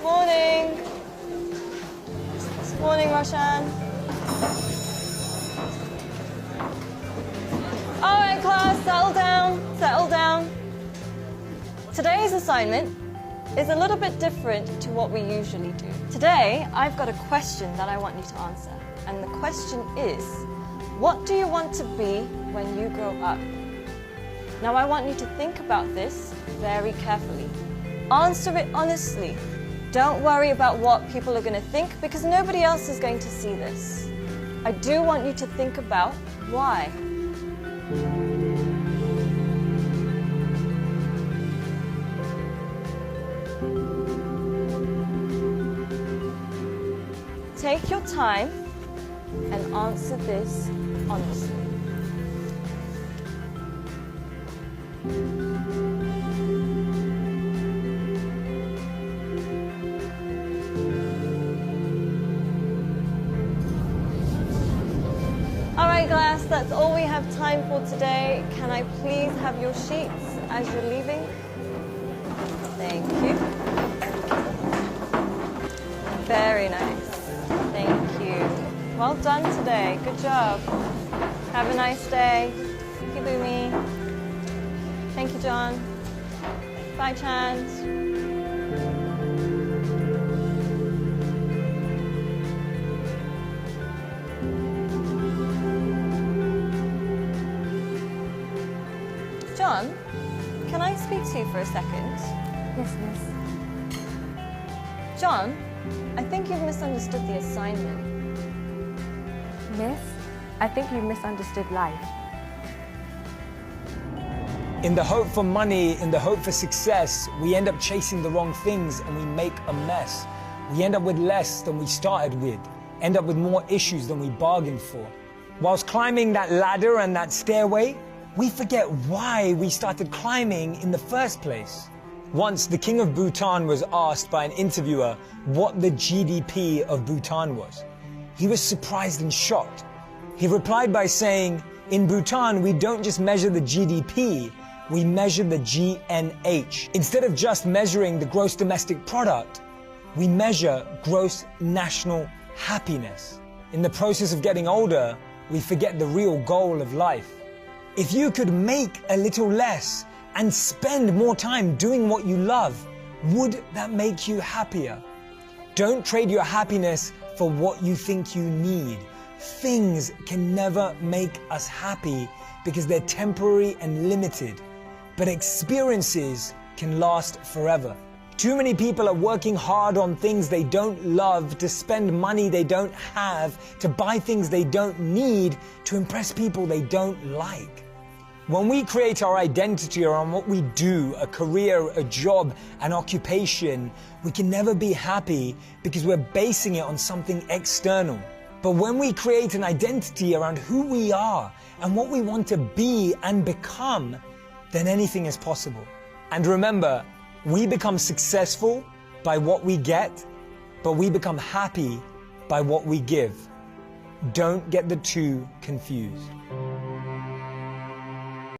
Morning. Morning, Roshan. All right, class, settle down, settle down. Today's assignment is a little bit different to what we usually do. Today, I've got a question that I want you to answer. And the question is, what do you want to be when you grow up? Now, I want you to think about this very carefully. Answer it honestly. Don't worry about what people are going to think because nobody else is going to see this. I do want you to think about why. Take your time and answer this honestly. All right, class, that's all we have time for today. Can I please have your sheets as you're leaving? Thank you. Very nice. Thank you. Well done today. Good job. Have a nice day. Thank you, Boomy. Thank you, John. Bye, Chand. John, can I speak to you for a second? Yes, miss. John, I think you've misunderstood the assignment. Miss, I think you misunderstood life. In the hope for money, in the hope for success, we end up chasing the wrong things and we make a mess. We end up with less than we started with, end up with more issues than we bargained for. Whilst climbing that ladder and that stairway, we forget why we started climbing in the first place. Once, the king of Bhutan was asked by an interviewer what the GDP of Bhutan was. He was surprised and shocked. He replied by saying, in Bhutan, we don't just measure the GDP, we measure the GNH. Instead of just measuring the gross domestic product, we measure gross national happiness. In the process of getting older, we forget the real goal of life. If you could make a little less and spend more time doing what you love, would that make you happier? Don't trade your happiness for what you think you need. Things can never make us happy because they're temporary and limited, but experiences can last forever. Too many people are working hard on things they don't love, to spend money they don't have, to buy things they don't need, to impress people they don't like. When we create our identity around what we do, a career, a job, an occupation, we can never be happy because we're basing it on something external. But when we create an identity around who we are and what we want to be and become, then anything is possible. And remember, we become successful by what we get, but we become happy by what we give. Don't get the two confused.